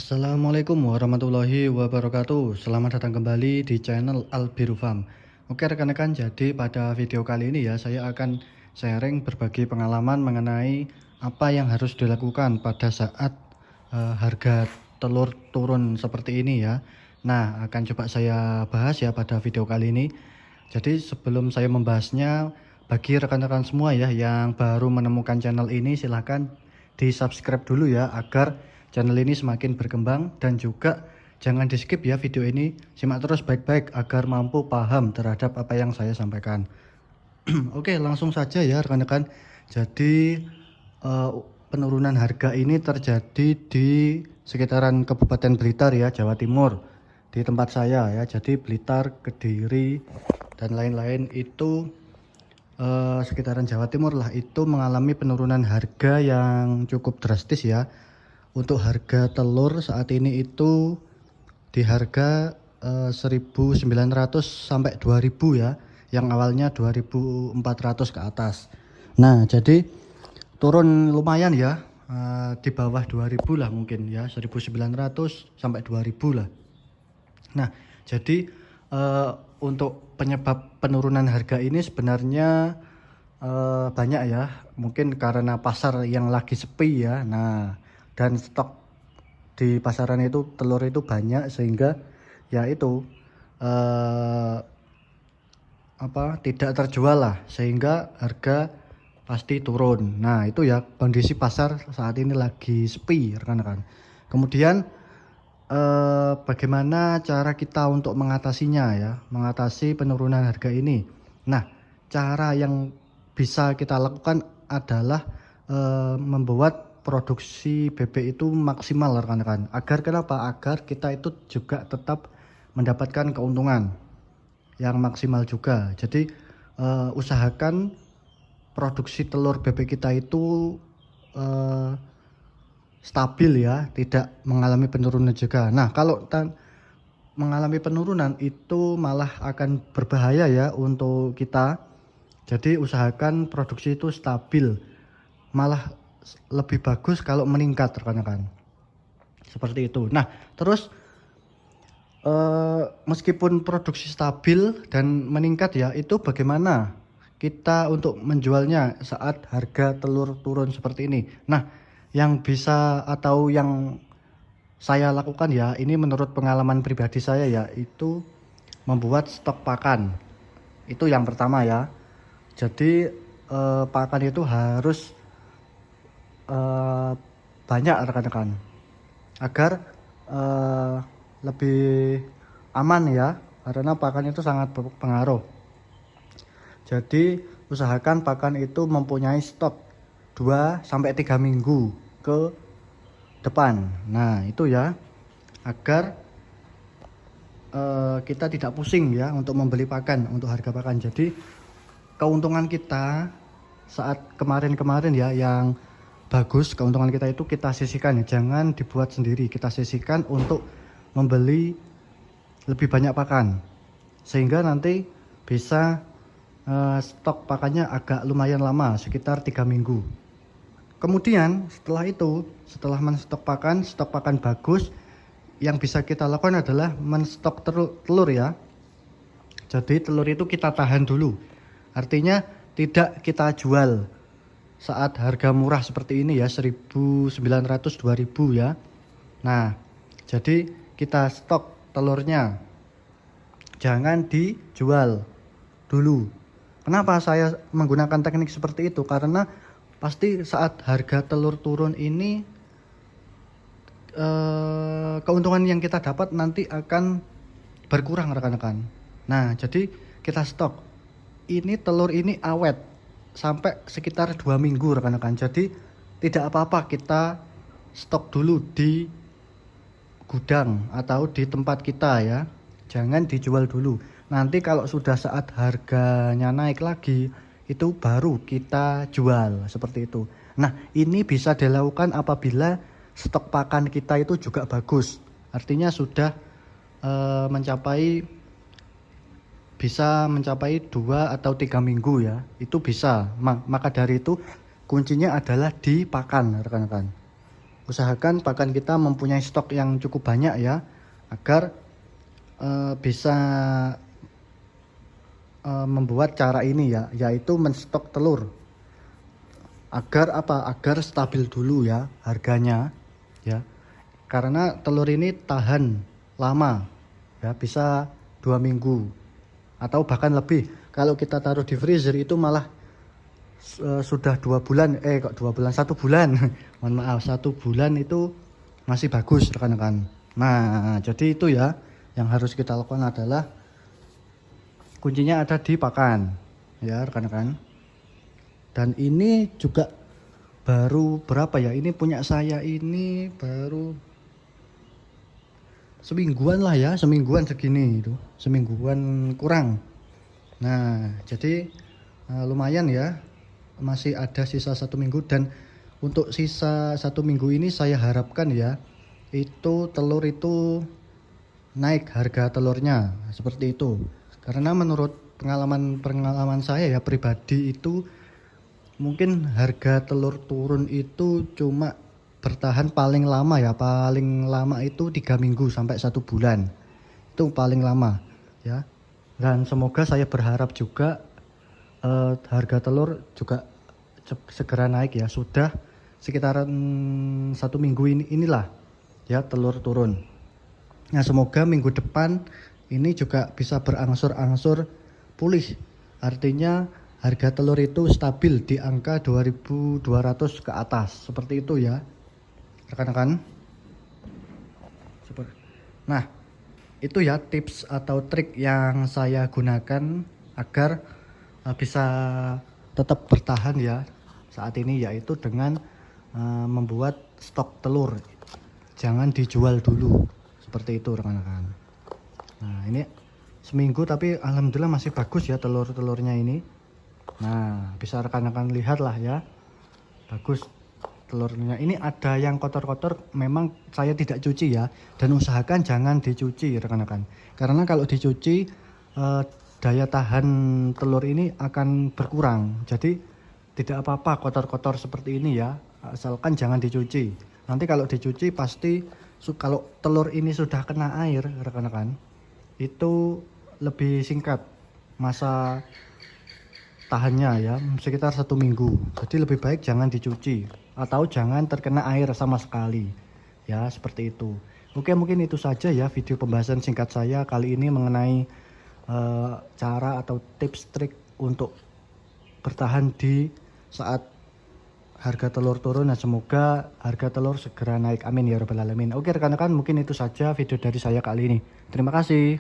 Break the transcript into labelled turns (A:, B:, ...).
A: Assalamualaikum warahmatullahi wabarakatuh. Selamat datang kembali di channel Albiru Farm. Oke rekan-rekan, jadi pada video kali ini ya saya akan sharing berbagi pengalaman mengenai apa yang harus dilakukan pada saat harga telur turun seperti ini ya. Nah, akan coba saya bahas ya pada video kali ini. Jadi sebelum saya membahasnya, bagi rekan-rekan semua ya yang baru menemukan channel ini, silahkan di subscribe dulu ya agar channel ini semakin berkembang, dan juga jangan di skip ya video ini, simak terus baik-baik agar mampu paham terhadap apa yang saya sampaikan. Oke, langsung saja ya rekan-rekan. Jadi eh, penurunan harga ini terjadi di sekitaran Kabupaten Blitar ya, Jawa Timur. Di tempat saya ya, jadi Blitar, Kediri dan lain-lain itu sekitaran Jawa Timur lah, itu mengalami penurunan harga yang cukup drastis ya. Untuk harga telur saat ini itu di harga 1.900 sampai 2.000 ya, yang awalnya 2.400 ke atas. Nah, jadi turun lumayan ya, di bawah 2.000 lah mungkin ya, 1.900 sampai 2.000 lah. Nah, jadi untuk penyebab penurunan harga ini sebenarnya banyak ya. Mungkin karena pasar yang lagi sepi ya. Nah, dan stok di pasaran itu telur itu banyak sehingga ya itu eh, tidak terjual lah, sehingga harga pasti turun. Nah, itu ya kondisi pasar saat ini lagi sepi rekan-rekan. Kemudian bagaimana cara kita untuk mengatasinya ya, mengatasi penurunan harga ini. Nah, cara yang bisa kita lakukan adalah membuat produksi bebek itu maksimal rekan-rekan. Agar kenapa? Agar kita itu juga tetap mendapatkan keuntungan yang maksimal juga. Jadi usahakan produksi telur bebek kita itu eh, stabil ya, tidak mengalami penurunan juga. Nah, kalau mengalami penurunan itu malah akan berbahaya ya untuk kita. Jadi usahakan produksi itu stabil. Malah lebih bagus kalau meningkat rekan-rekan. Seperti itu. Nah, terus meskipun produksi stabil dan meningkat ya, itu bagaimana kita untuk menjualnya saat harga telur turun seperti ini. Nah, yang bisa atau yang saya lakukan ya, ini menurut pengalaman pribadi saya ya, itu membuat stok pakan. Itu yang pertama ya. Jadi pakan itu harus eh, banyak rekan-rekan agar eh, lebih aman ya, karena pakan itu sangat berpengaruh. Jadi usahakan pakan itu mempunyai stok 2 sampai 3 minggu ke depan. Nah, itu ya, agar kita tidak pusing ya untuk membeli pakan, untuk harga pakan. Jadi keuntungan kita saat kemarin-kemarin ya yang bagus, keuntungan kita itu kita sisihkan ya, jangan dibuat sendiri, kita sisihkan untuk membeli lebih banyak pakan, sehingga nanti bisa stok pakannya agak lumayan lama, sekitar 3 minggu. Kemudian setelah itu, setelah stok pakan bagus, yang bisa kita lakukan adalah menstok telur ya. Jadi telur itu kita tahan dulu, artinya tidak kita jual saat harga murah seperti ini ya, 1.900 2.000 ya. Nah, jadi kita stok telurnya, jangan dijual dulu. Kenapa saya menggunakan teknik seperti itu? Karena pasti saat harga telur turun ini keuntungan yang kita dapat nanti akan berkurang rekan-rekan. Nah, jadi kita stok. Ini telur ini awet sampai sekitar 2 minggu rekan-rekan. Jadi tidak apa-apa kita stok dulu di gudang atau di tempat kita ya. Jangan dijual dulu. Nanti kalau sudah saat harganya naik lagi, itu baru kita jual, seperti itu. Nah, ini bisa dilakukan apabila stok pakan kita itu juga bagus. Artinya sudah bisa mencapai 2 atau 3 minggu ya. Itu bisa. Maka dari itu kuncinya adalah di pakan rekan-rekan. usahakan pakan kita mempunyai stok yang cukup banyak ya, agar bisa membuat cara ini ya, yaitu menstok telur. Agar apa? Agar stabil dulu ya harganya ya. Karena telur ini tahan lama ya, bisa 2 minggu atau bahkan lebih. Kalau kita taruh di freezer itu malah sudah 2 bulan, kok 2 bulan, 1 bulan. Mohon maaf, 1 bulan itu masih bagus rekan-rekan. Nah, jadi itu ya yang harus kita lakukan adalah kuncinya ada di pakan ya rekan-rekan. Dan ini juga baru berapa ya, ini punya saya ini baru semingguan lah ya, semingguan segini itu, semingguan kurang. Nah jadi lumayan ya, masih ada sisa 1 minggu. Dan untuk sisa 1 minggu ini saya harapkan ya, itu telur itu naik harga telurnya seperti itu. Karena menurut pengalaman saya ya pribadi itu, mungkin harga telur turun itu cuma bertahan paling lama ya, paling lama itu 3 minggu sampai 1 bulan, itu paling lama ya. Dan semoga, saya berharap juga harga telur juga segera naik ya. Sudah sekitaran 1 minggu inilah ya telur turun. Nah semoga minggu depan ini juga bisa berangsur-angsur pulih, artinya harga telur itu stabil di angka 2.200 ke atas, seperti itu ya rekan-rekan. Nah itu ya tips atau trik yang saya gunakan agar bisa tetap bertahan ya saat ini, yaitu dengan membuat stok telur, jangan dijual dulu, seperti itu rekan-rekan. Nah ini seminggu tapi alhamdulillah masih bagus ya telur-telurnya ini. Nah bisa rekan-rekan lihat lah ya, bagus telurnya. Ini ada yang kotor-kotor, memang saya tidak cuci ya, dan usahakan jangan dicuci rekan-rekan, karena kalau dicuci daya tahan telur ini akan berkurang. Jadi tidak apa-apa kotor-kotor seperti ini ya, asalkan jangan dicuci. Nanti kalau dicuci pasti kalau telur ini sudah kena air rekan-rekan, itu lebih singkat masa tahannya ya, sekitar 1 minggu. Jadi lebih baik jangan dicuci atau jangan terkena air sama sekali ya, seperti itu. Oke, mungkin itu saja ya video pembahasan singkat saya kali ini mengenai cara atau tips trik untuk bertahan di saat harga telur turun. Nah semoga harga telur segera naik, amin ya rabbal alamin. Oke rekan-rekan, mungkin itu saja video dari saya kali ini. Terima kasih.